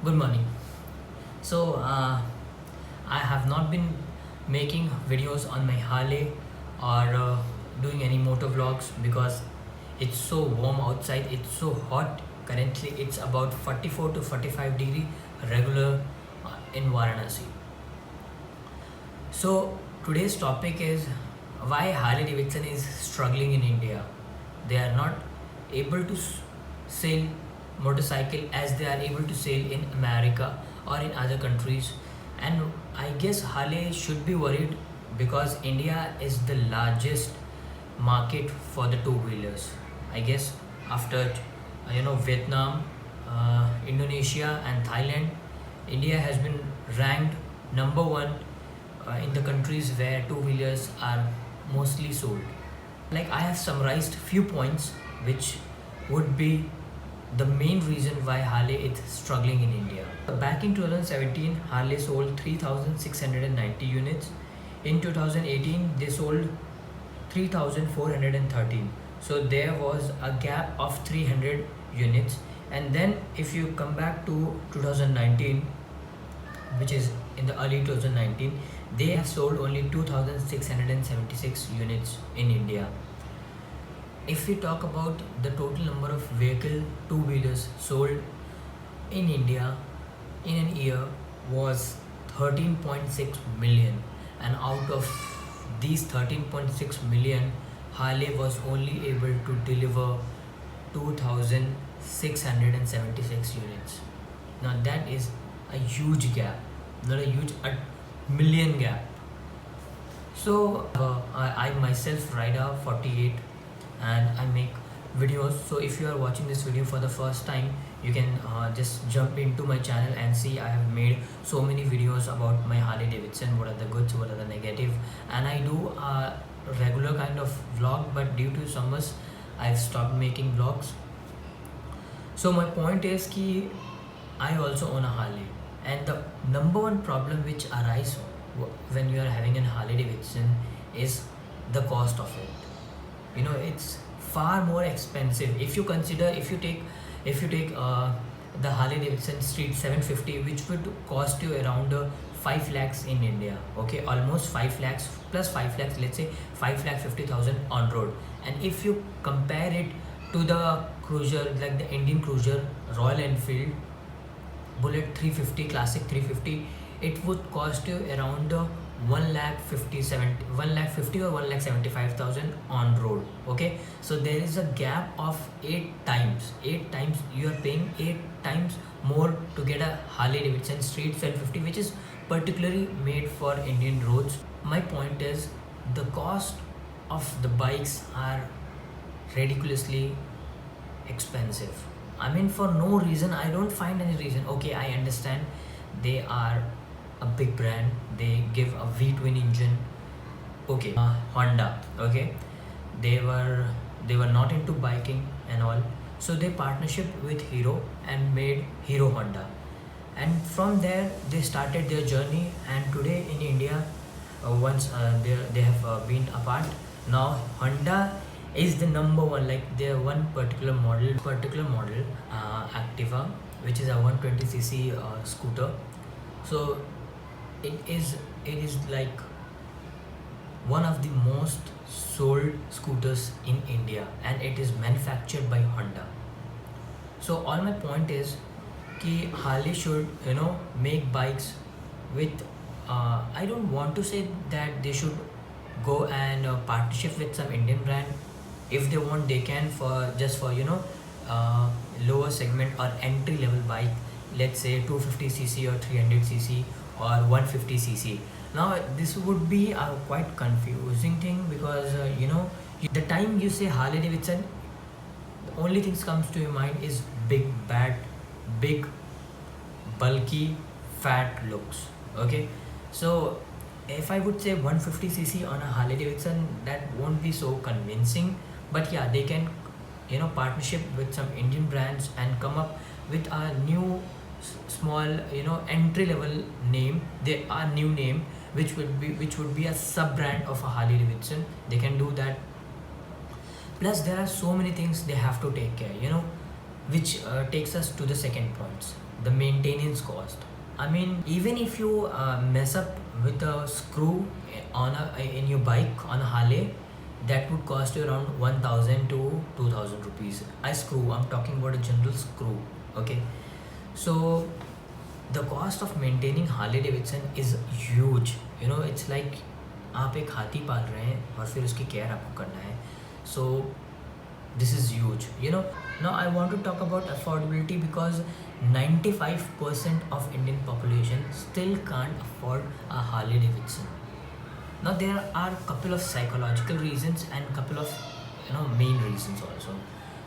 Good morning. So, I have not been making videos on my Harley or doing any motor vlogs because it's so warm outside, it's so hot. Currently, it's about 44 to 45 degree regular in Varanasi. So, today's topic is why Harley Davidson is struggling in India. They are not able to sail motorcycle as they are able to sail in America or in other countries. And I guess Harley should be worried because India is the largest market for the two wheelers. I guess after Vietnam, Indonesia, and Thailand, India has been ranked number one in the countries where two wheelers are mostly sold. Like I have summarized few points which would be the main reason why Harley is struggling in India. Back in 2017, Harley sold 3,690 units. In 2018, they sold 3,413. So there was a gap of 300 units. And then if you come back to 2019, which is in the early 2019, they have sold only 2,676 units in India. If we talk about the total number of vehicle two-wheelers sold in India in an year was 13.6 million, and out of these 13.6 million, Harley was only able to deliver 2,676 units. Now that is a huge gap, not a huge, a million gap. So I myself ride a 48 and I make videos. So if you are watching this video for the first time, you can just jump into my channel and see I have made so many videos about my Harley Davidson, what are the goods, what are the negative, and I do a regular kind of vlog, but due to summers I've stopped making vlogs. So my point is ki I also own a Harley, and the number one problem which arises when you are having a Harley Davidson is the cost of it. It's far more expensive. If you consider, if you take the Harley Davidson Street 750, which would cost you around 5 lakhs in India, okay, almost 5 lakhs plus 5 lakhs, let's say 5 lakh 50,000 on road. And if you compare it to the cruiser, like the Indian cruiser Royal Enfield Bullet 350, Classic 350, it would cost you around 1 lakh 50 or 1 lakh 75,000 on road. Okay, so there is a gap of 8 times you are paying 8 times more to get a Harley Davidson Street 750, which is particularly made for Indian roads. My point is the cost of the bikes are ridiculously expensive. I mean, for no reason. I don't find any reason. Okay, I understand they are a big brand, they give a V-twin engine. Okay, Honda, okay, they were not into biking and all, so they partnership with Hero and made Hero Honda, and from there they started their journey. And today in India, once they have been apart, now Honda is the number one. Like their one particular model, Activa, which is a 120cc scooter. So it is like one of the most sold scooters in India, and it is manufactured by Honda. So all my point is कि Harley should make bikes with I don't want to say that they should go and partnership with some Indian brand. If they want, they can, for just for lower segment or entry level bike, let's say 250cc or 300cc or 150cc. Now this would be a quite confusing thing because the time you say Harley Davidson, the only things comes to your mind is big, bad, big, bulky, fat looks. Okay, so if I would say 150cc on a Harley Davidson, that won't be so convincing. But yeah, they can partnership with some Indian brands and come up with a new small entry level name. They are new name which would be a sub brand of a Harley Davidson. They can do that. Plus there are so many things they have to take care, which takes us to the second points. the maintenance cost. I mean, even if you mess up with a screw on in your bike on a Harley, that would cost you around 1000 to 2000 rupees. A screw, I'm talking about a general screw. Okay, so the cost of maintaining Harley Davidson is huge. You know, it's like आप एक हाथी पाल रहे हैं और फिर उसकी care आपको करना है. So this is huge, you know. Now I want to talk about affordability because 95% of Indian population still can't afford a Harley Davidson. Now there are couple of psychological reasons and couple of, you know, main reasons also.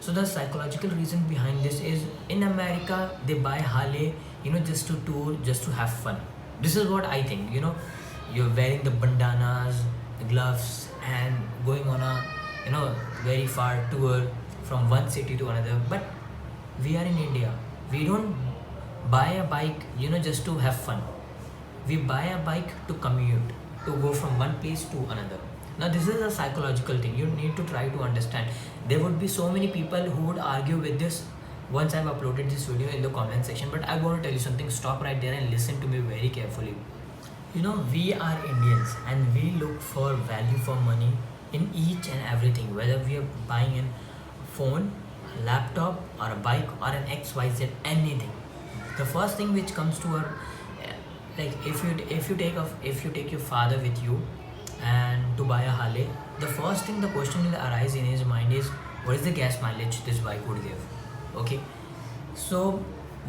So the psychological reason behind this is, in America they buy Harley, you know, just to tour, just to have fun. This is what I think, you know. You're wearing the bandanas, the gloves, and going on a, you know, very far tour from one city to another. But we are in India. We don't buy a bike, you know, just to have fun. We buy a bike to commute, to go from one place to another. Now this is a psychological thing. You need to try to understand. There would be so many people who would argue with this once I've uploaded this video in the comment section. But I want to tell you something. Stop right there and listen to me very carefully. You know, we are Indians and we look for value for money in each and everything, whether we are buying a phone, a laptop, or a bike, or an XYZ, anything. The first thing which comes to our, like, if you take your father with you and to buy a Harley, the first thing, the question will arise in his mind is, what is the gas mileage this bike would give? Okay, so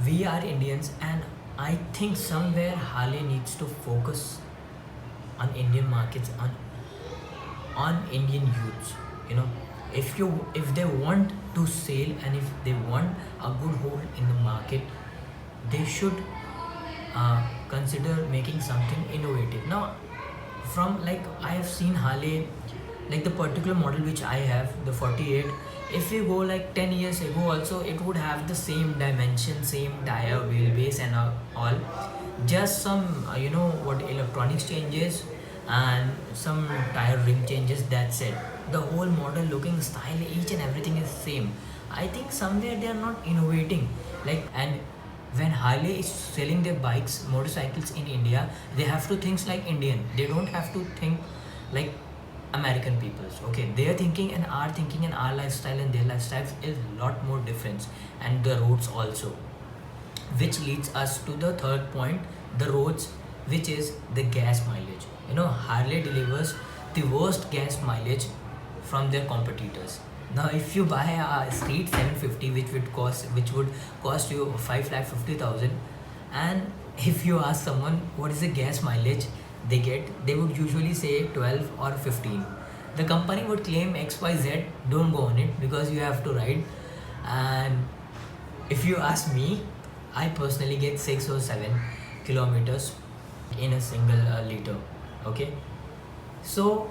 we are Indians, and I think somewhere Harley needs to focus on Indian markets, on Indian youths. You know, if they want to sell and if they want a good hold in the market, they should consider making something innovative. Now, from, like, I have seen Harley, like the particular model which I have, the 48. If you go like 10 years ago also, it would have the same dimension, same tire, wheelbase and all. Just some, you know what, electronics changes and some tire rim changes, that's it. The whole model, looking, style, each and everything is same. I think somewhere they are not innovating. Like, and when Harley is selling their bikes, motorcycles in India, they have to think like Indian. They don't have to think like American peoples. Okay, their thinking and our lifestyle and their lifestyle is a lot more difference, and the roads also, which leads us to the third point, the roads, which is the gas mileage. You know, Harley delivers the worst gas mileage from their competitors. Now if you buy a street 750, which would cost you 5,50,000, and if you ask someone what is the gas mileage they get, they would usually say 12 or 15. The company would claim XYZ, don't go on it because you have to ride. And if you ask me, I personally get 6 or 7 kilometers in a single liter. Okay, so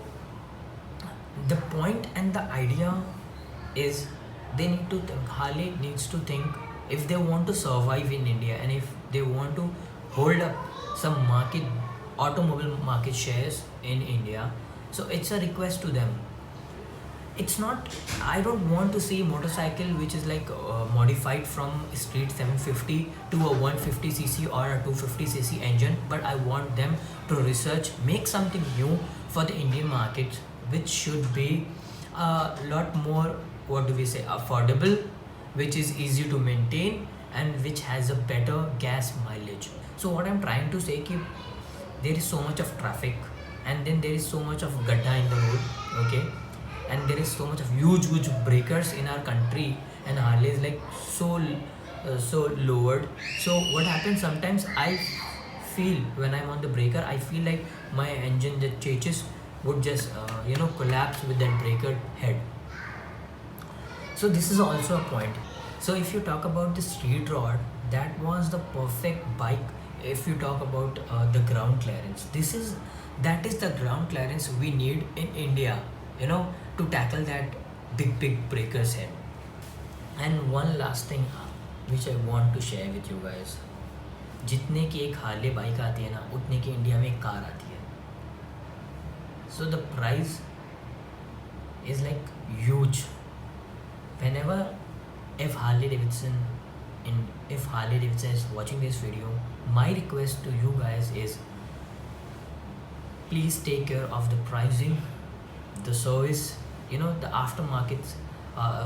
the point and the idea is, they need to think, Harley needs to think, if they want to survive in India and if they want to hold up some market, automobile market shares in India, so it's a request to them. It's not, I don't want to see motorcycle which is like modified from street 750 to a 150cc or a 250cc engine, but I want them to research, make something new for the Indian market, which should be a lot more, what do we say, affordable, which is easy to maintain, and which has a better gas mileage. So what I'm trying to say, ki, there is so much of traffic, and then there is so much of gadda in the road. Okay, and there is so much of huge breakers in our country, and Harley is like so lowered. So what happens, sometimes I feel when I'm on the breaker, I feel like my engine, the chassis, would just collapse with that breaker head. So this is also a point. So if you talk about the street rod, that was the perfect bike. If you talk about the ground clearance, that is the ground clearance we need in India, to tackle that big breakers head. And one last thing which I want to share with you guys, जितने की एक Harley bike आती है ना, उतने की India में एक कार आती है. So the price is like huge. Whenever if Harley Davidson if Harley Davidson is watching this video, my request to you guys is, please take care of the pricing, the service, the aftermarket,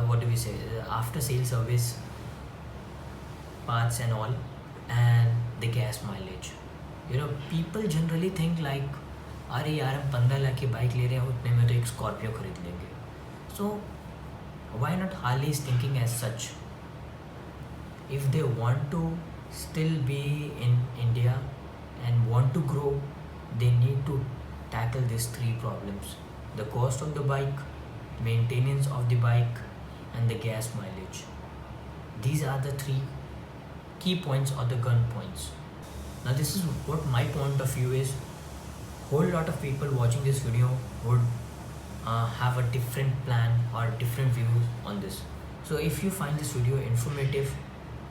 what do we say, after sale service, parts and all, and the gas mileage. People generally think like, अरे यार हम 15 लाख की bike ले रहे हैं, उतने में तो एक स्कॉर्पियो खरीद लेंगे. So why not Harley is thinking as such? If they want to still be in India and want to grow, they need to tackle these three problems: the cost of the bike, maintenance of the bike, and the gas mileage. These are the three key points or the gun points. Now this is what my point of view is. Whole lot of people watching this video would have a different plan or different views on this. So if you find this video informative,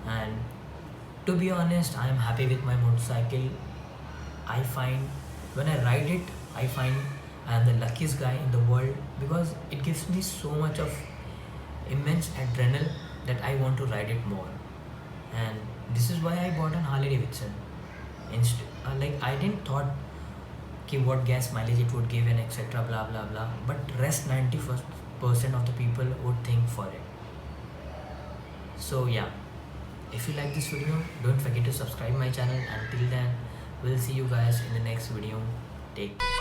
and to be honest, I am happy with my motorcycle. I find when I ride it, I find I am the luckiest guy in the world, because it gives me so much of immense adrenaline that I want to ride it more. And this is why I bought an Harley Davidson. Like I didn't thought what gas mileage it would give and etc. blah blah blah, but rest 90% of the people would think for it. So yeah, if you like this video, don't forget to subscribe my channel. Until then, we'll see you guys in the next video. Take care.